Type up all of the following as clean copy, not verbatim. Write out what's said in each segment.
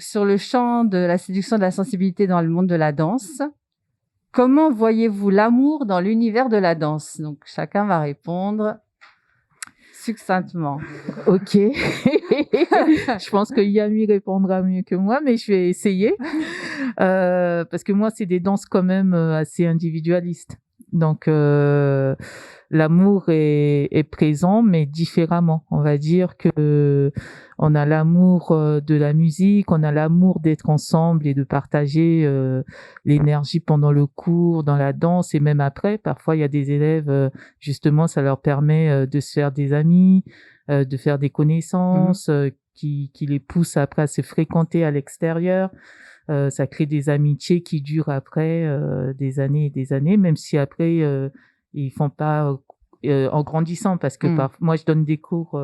donc sur le champ de la séduction de la sensibilité dans le monde de la danse. Comment voyez-vous l'amour dans l'univers de la danse? Donc, chacun va répondre succinctement. Ok. Je pense que Yami répondra mieux que moi, mais je vais essayer. Parce que moi, c'est des danses quand même assez individualistes. Donc, l'amour est présent, mais différemment. On va dire que on a l'amour de la musique, on a l'amour d'être ensemble et de partager l'énergie pendant le cours, dans la danse et même après. Parfois, il y a des élèves, justement, ça leur permet de se faire des amis, de faire des connaissances, qui les poussent après à se fréquenter à l'extérieur. Ça crée des amitiés qui durent après des années et des années, même si après ils font pas en grandissant, parce que moi je donne des cours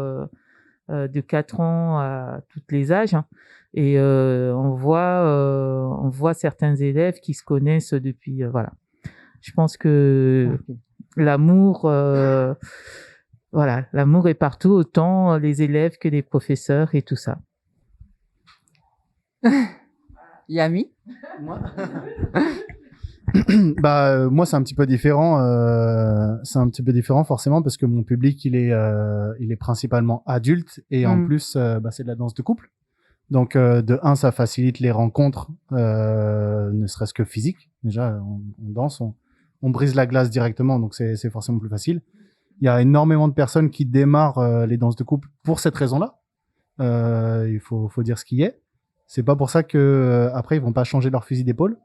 de 4 ans à tous les âges, hein, et on voit certains élèves qui se connaissent depuis voilà. Je pense que l'amour l'amour est partout, autant les élèves que les professeurs et tout ça. Yami? Moi moi c'est un petit peu différent. C'est un petit peu différent forcément parce que mon public il est principalement adulte et en plus c'est de la danse de couple. Donc de un, ça facilite les rencontres, ne serait-ce que physique. Déjà on danse, on brise la glace directement, donc c'est forcément plus facile. Il y a énormément de personnes qui démarrent les danses de couple pour cette raison-là. Il faut dire ce qui est. C'est pas pour ça que après ils vont pas changer leur fusil d'épaule.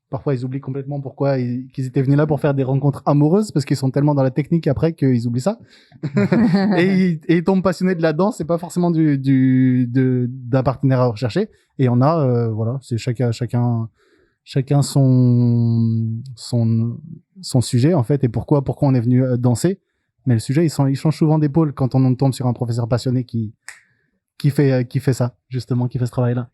Parfois ils oublient complètement pourquoi qu'ils étaient venus là pour faire des rencontres amoureuses, parce qu'ils sont tellement dans la technique après qu'ils oublient ça. et ils tombent passionnés de la danse, c'est pas forcément d'un partenaire à rechercher. Et on a voilà, c'est chacun son sujet en fait, et pourquoi on est venu danser. Mais le sujet il change souvent d'épaule quand on tombe sur un professeur passionné qui fait ça justement, qui fait ce travail là.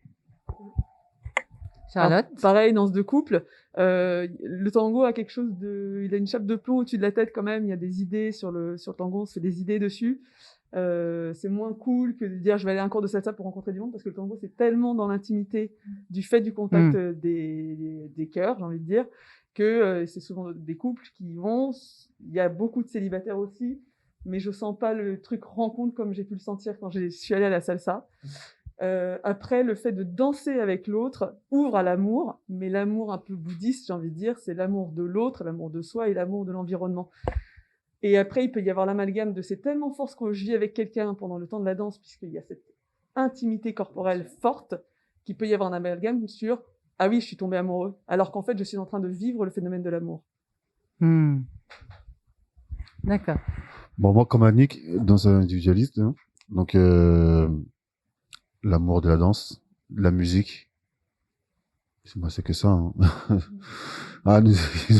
Charlotte? Alors, pareil, danse de couple. Le tango a quelque chose il a une chape de plomb au-dessus de la tête quand même. Il y a des idées sur le tango, on se fait des idées dessus. C'est moins cool que de dire je vais aller à un cours de salsa pour rencontrer du monde, parce que le tango c'est tellement dans l'intimité du fait du contact des cœurs, j'ai envie de dire, que c'est souvent des couples qui vont. Il y a beaucoup de célibataires aussi, mais je sens pas le truc rencontre comme j'ai pu le sentir quand je suis allée à la salsa. Après, le fait de danser avec l'autre ouvre à l'amour, mais l'amour un peu bouddhiste, j'ai envie de dire, c'est l'amour de l'autre, l'amour de soi et l'amour de l'environnement. Et après, il peut y avoir l'amalgame de c'est tellement fort ce que je vis avec quelqu'un pendant le temps de la danse, puisqu'il y a cette intimité corporelle forte, qu'il peut y avoir un amalgame sur ah oui, je suis tombé amoureux, alors qu'en fait, je suis en train de vivre le phénomène de l'amour. D'accord. Bon, moi, comme Annick, dans un individualiste, hein, donc l'amour de la danse, de la musique. C'est que ça. Hein.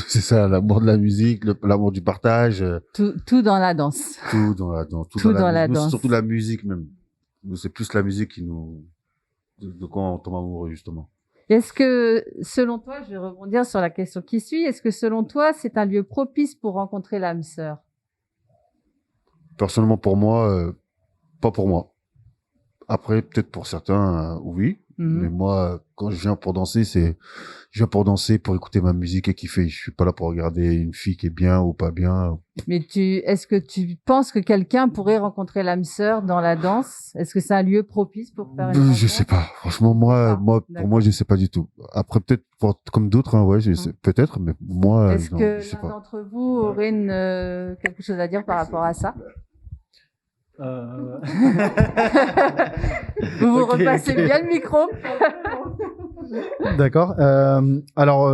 C'est ça, l'amour de la musique, l'amour du partage. Tout dans la danse. Tout dans la danse. Tout dans la danse. Surtout la musique même. C'est plus la musique qui nous... De quoi on tombe amoureux, justement. Est-ce que, selon toi, je vais rebondir sur la question qui suit, est-ce que selon toi, c'est un lieu propice pour rencontrer l'âme sœur? Personnellement, pour moi, pas pour moi. Après, peut-être pour certains, oui. Mais moi, quand je viens pour danser, je viens pour danser, pour écouter ma musique et kiffer. Je suis pas là pour regarder une fille qui est bien ou pas bien. Mais est-ce que tu penses que quelqu'un pourrait rencontrer l'âme sœur dans la danse? Est-ce que c'est un lieu propice pour faire une rencontre? Je sais pas. Franchement, pour moi, je sais pas du tout. Après, peut-être comme d'autres, hein, ouais, peut-être, mais moi, est-ce que l'un d'entre vous aurait quelque chose à dire par rapport à ça? Vous repassez bien le micro. D'accord. Alors,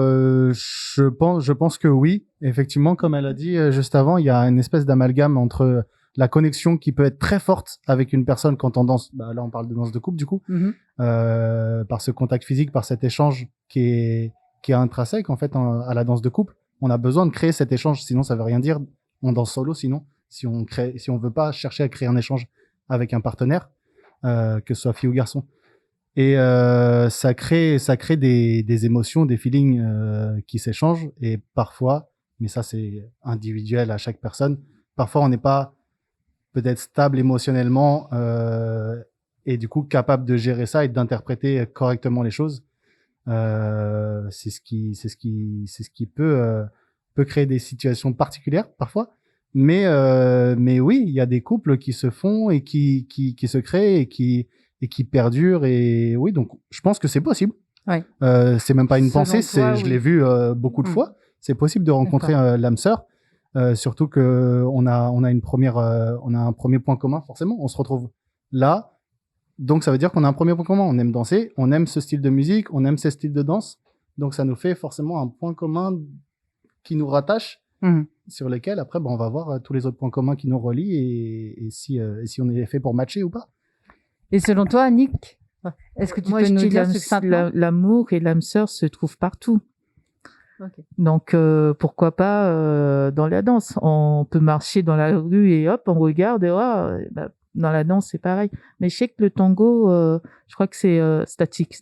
je pense que oui. Effectivement, comme elle a dit juste avant, il y a une espèce d'amalgame entre la connexion qui peut être très forte avec une personne quand on danse. Là, on parle de danse de couple, du coup, par ce contact physique, par cet échange qui est intrinsèque en fait à la danse de couple. On a besoin de créer cet échange, sinon ça veut rien dire. On danse solo, sinon. Si on veut pas chercher à créer un échange avec un partenaire, que ce soit fille ou garçon. Et ça crée des émotions, des feelings qui s'échangent. Et parfois, mais ça c'est individuel à chaque personne, parfois on n'est pas peut-être stable émotionnellement et du coup capable de gérer ça et d'interpréter correctement les choses. C'est ce qui peut créer des situations particulières parfois. Mais oui, il y a des couples qui se font et qui se créent et qui perdurent. Et oui, donc je pense que c'est possible. Ouais. C'est même pas une Selon pensée, toi, je oui. l'ai vu beaucoup de fois. C'est possible de rencontrer l'âme sœur. Surtout que on a un premier point commun forcément. On se retrouve là. Donc, ça veut dire qu'on a un premier point commun. On aime danser, on aime ce style de musique, on aime ce style de danse. Donc, ça nous fait forcément un point commun qui nous rattache, sur lequel, après, on va voir tous les autres points communs qui nous relient et si on est fait pour matcher ou pas. Et selon toi, Annick, est-ce que tu Moi, peux je nous dis dire succinctement l'amour et l'âme sœur se trouvent partout. Ok. Donc, pourquoi pas dans la danse. On peut marcher dans la rue et hop, on regarde et dans la danse, c'est pareil. Mais je sais que le tango, je crois que c'est statique.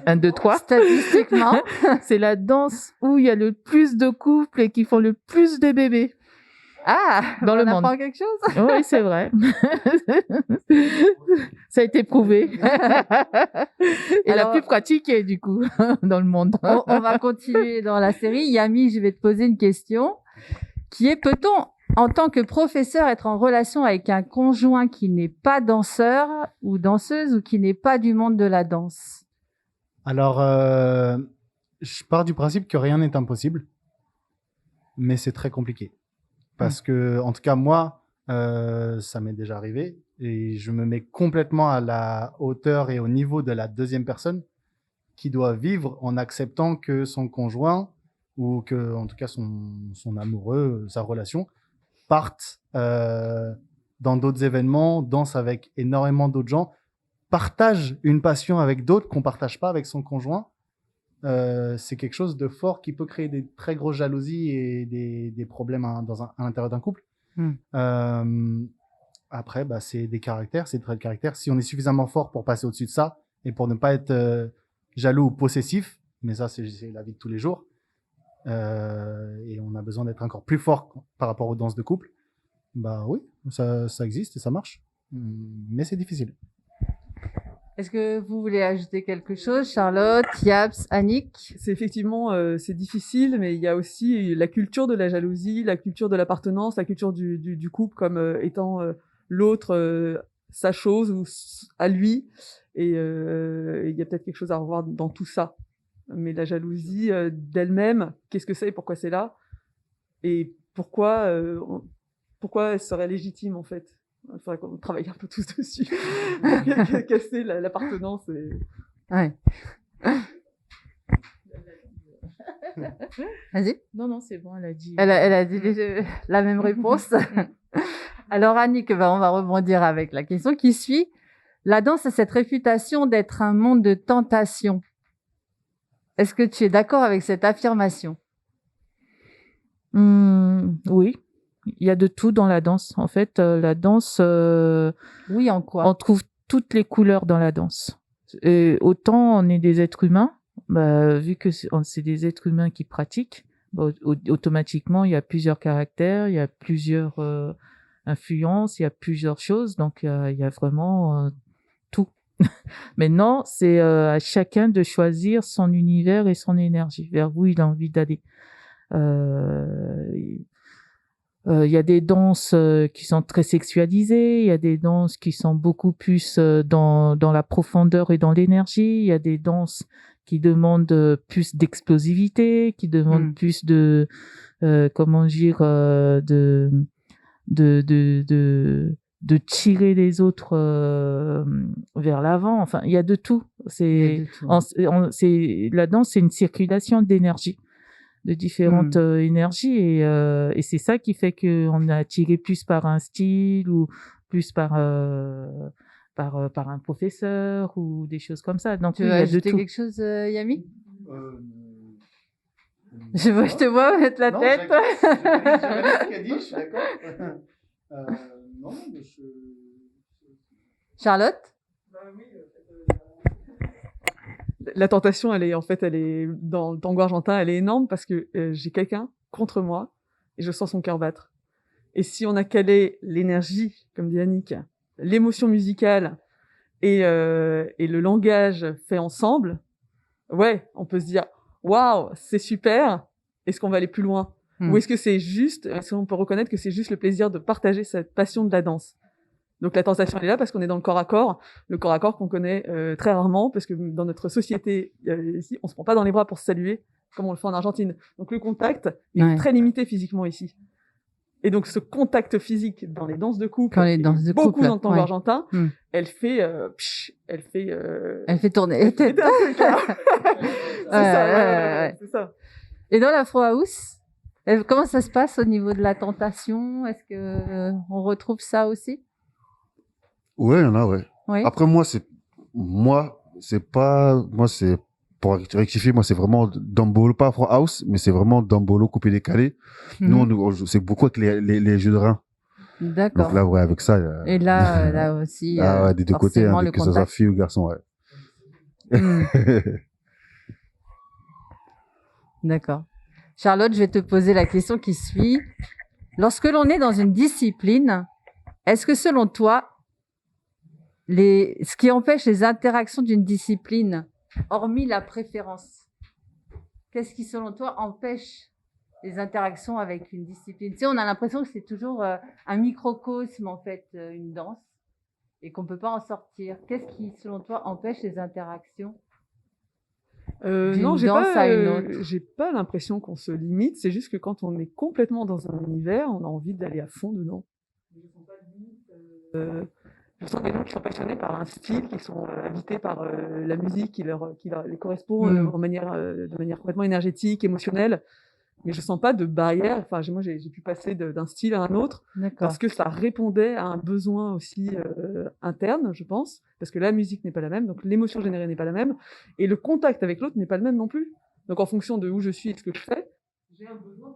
1, 2, 3. Statistiquement, C'est la danse où il y a le plus de couples et qui font le plus de bébés. dans le on monde. apprend quelque chose. Oui, c'est vrai. Ça a été prouvé. Et la Alors, plus pratiquée, du coup, dans le monde. on va continuer dans la série. Yami, je vais te poser une question qui est, peut-on, en tant que professeur, être en relation avec un conjoint qui n'est pas danseur ou danseuse ou qui n'est pas du monde de la danse? Alors, je pars du principe que rien n'est impossible, mais c'est très compliqué. Parce que, en tout cas, moi, ça m'est déjà arrivé et je me mets complètement à la hauteur et au niveau de la deuxième personne qui doit vivre en acceptant que son conjoint ou que, en tout cas, son amoureux, sa relation, parte dans d'autres événements, danse avec énormément d'autres gens, partage une passion avec d'autres qu'on partage pas avec son conjoint. C'est quelque chose de fort qui peut créer des très grosses jalousies et des problèmes à l'intérieur d'un couple. Après, c'est des caractères, c'est des traits de caractère. Si on est suffisamment fort pour passer au-dessus de ça et pour ne pas être jaloux ou possessif, mais ça, c'est la vie de tous les jours, et on a besoin d'être encore plus fort par rapport aux danses de couple, oui, ça existe et ça marche. Mais c'est difficile. Est-ce que vous voulez ajouter quelque chose, Charlotte, Yaps, Annick? C'est effectivement, c'est difficile, mais il y a aussi la culture de la jalousie, la culture de l'appartenance, la culture du couple comme étant l'autre sa chose ou à lui. Et il y a peut-être quelque chose à revoir dans tout ça. Mais la jalousie d'elle-même, qu'est-ce que c'est et pourquoi c'est là? Et pourquoi elle serait légitime en fait? Il faudrait qu'on travaille un peu tous dessus pour casser l'appartenance. Ouais. Vas-y. Non, c'est bon, elle a dit. Elle a dit la même réponse. Alors, Annick, on va rebondir avec la question qui suit. La danse a cette réputation d'être un monde de tentation. Est-ce que tu es d'accord avec cette affirmation? Oui. Il y a de tout dans la danse. En fait, la danse... oui, en quoi? On trouve toutes les couleurs dans la danse. Et autant on est des êtres humains, vu que c'est des êtres humains qui pratiquent, automatiquement, il y a plusieurs caractères, il y a plusieurs influences, il y a plusieurs choses. Donc, il y a vraiment tout. Maintenant, c'est à chacun de choisir son univers et son énergie, vers où il a envie d'aller. Il y a des danses qui sont très sexualisées, il y a des danses qui sont beaucoup plus dans la profondeur et dans l'énergie, il y a des danses qui demandent plus d'explosivité, qui demandent plus de comment dire de tirer les autres vers l'avant. Enfin, il y a de tout. La danse, c'est une circulation d'énergie, de différentes énergies et c'est ça qui fait que on est attiré plus par un style ou plus par un professeur ou des choses comme ça. Donc tu veux ajouter quelque chose, Yami? Je te vois mettre la tête. J'ai ce qu'elle dit, je suis d'accord. Non, mais Charlotte? La tentation, elle est dans le tango argentin, elle est énorme parce que j'ai quelqu'un contre moi et je sens son cœur battre. Et si on a calé l'énergie, comme dit Annick, l'émotion musicale et le langage fait ensemble, ouais, on peut se dire waouh, c'est super. Est-ce qu'on va aller plus loin? Ou est-ce qu'on peut reconnaître que c'est juste le plaisir de partager cette passion de la danse? Donc la tentation elle est là parce qu'on est dans le corps à corps qu'on connaît très rarement, parce que dans notre société ici, on se prend pas dans les bras pour se saluer comme on le fait en Argentine. Donc le contact est très limité physiquement ici. Et donc ce contact physique dans les danses de couple, beaucoup dans le tango argentin, elle fait tourner. C'est ça. Et dans l'Afro House, comment ça se passe au niveau de la tentation? Est-ce que on retrouve ça aussi? Ouais, il y en a, ouais. Oui. Après, c'est pour rectifier, moi, c'est vraiment Dombolo, pas Afro House, mais c'est vraiment Dombolo coupé décalé. Nous, c'est beaucoup avec les jeux de reins. D'accord. Donc là, ouais, avec ça. Et là aussi. Ouais, des deux côtés, hein, que ce soit fille ou garçon, ouais. D'accord. Charlotte, je vais te poser la question qui suit. Lorsque l'on est dans une discipline, est-ce que selon toi, ce qui empêche les interactions d'une discipline, hormis la préférence, qu'est-ce qui selon toi empêche les interactions avec une discipline? Tu sais, on a l'impression que c'est toujours un microcosme, en fait, une danse, et qu'on peut pas en sortir. Qu'est-ce qui, selon toi, empêche les interactions non, j'ai pas l'impression qu'on se limite. C'est juste que quand on est complètement dans un univers, on a envie d'aller à fond dedans. Je sens des gens qui sont passionnés par un style, qui sont habités par la musique qui leur les correspond de manière complètement énergétique, émotionnelle. Mais je sens pas de barrière. Enfin, moi, j'ai pu passer d'un style à un autre parce que ça répondait à un besoin aussi interne, je pense. Parce que la musique n'est pas la même, donc l'émotion générée n'est pas la même, et le contact avec l'autre n'est pas le même non plus. Donc, en fonction de où je suis et de ce que je fais, j'ai un besoin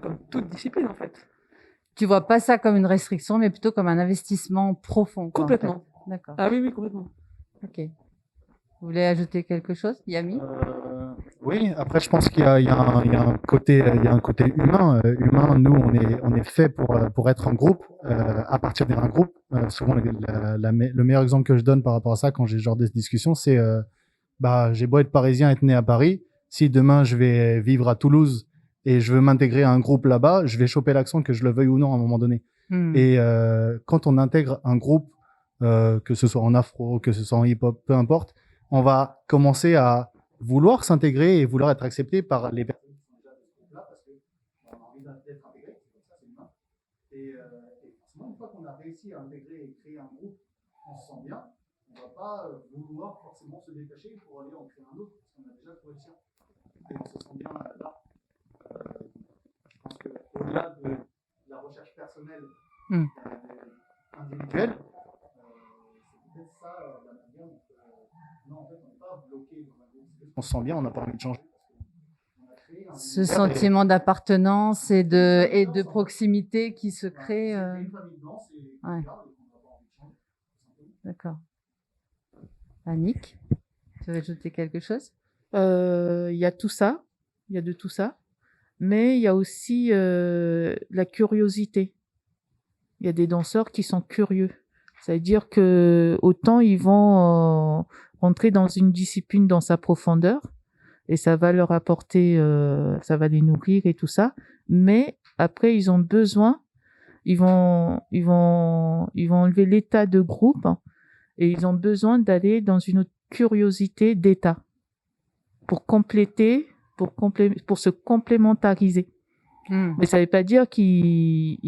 comme toute discipline, en fait. Tu vois pas ça comme une restriction, mais plutôt comme un investissement profond. Complètement. En fait. D'accord. Ah oui, complètement. Ok. Vous voulez ajouter quelque chose, Yami? Oui, après je pense qu'il y a un côté humain. Nous on est fait pour être en groupe, appartenir à un groupe. Souvent le meilleur exemple que je donne par rapport à ça quand j'ai ce genre de discussion, c'est j'ai beau être parisien, être né à Paris, si demain je vais vivre à Toulouse et je veux m'intégrer à un groupe là-bas, je vais choper l'accent, que je le veuille ou non à un moment donné. Et quand on intègre un groupe, que ce soit en afro, que ce soit en hip-hop, peu importe, on va commencer à vouloir s'intégrer et vouloir être accepté par les personnes qui sont déjà de ce groupe-là, parce qu'on a envie d'être intégré, c'est comme ça, c'est humain. Et forcément, une fois qu'on a réussi à intégrer et créer un groupe, on se sent bien, on ne va pas vouloir forcément se détacher pour aller en créer un autre, parce qu'on a déjà trouvé le sien. Et on se sent bien là. Je pense qu'au-delà de la recherche personnelle individuelle, c'est peut-être ça la manière dont non, en fait, on n'est pas bloqué dans un groupe. On se sent bien, on n'a pas envie de changer. Ce sentiment d'appartenance et de proximité qui se crée. Ouais. D'accord. Annick, tu veux ajouter quelque chose? Il y a tout ça, il y a de tout ça, mais il y a aussi la curiosité. Il y a des danseurs qui sont curieux. Ça veut dire que autant ils vont rentrer dans une discipline dans sa profondeur et ça va leur apporter, ça va les nourrir et tout ça, mais après ils ont besoin, ils vont enlever l'état de groupe et ils ont besoin d'aller dans une autre curiosité d'état pour se complémentariser. Mais ça veut pas dire qu'ils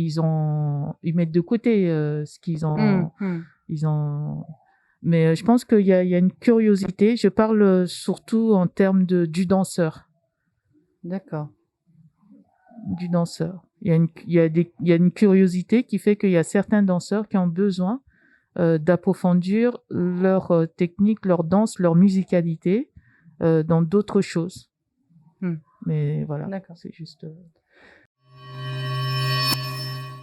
mettent de côté ce qu'ils ont. Mais je pense qu'il y a une curiosité. Je parle surtout en termes du danseur. D'accord. Du danseur. Il y a une curiosité qui fait qu'il y a certains danseurs qui ont besoin d'approfondir leur technique, leur danse, leur musicalité dans d'autres choses. Mais voilà, c'est juste.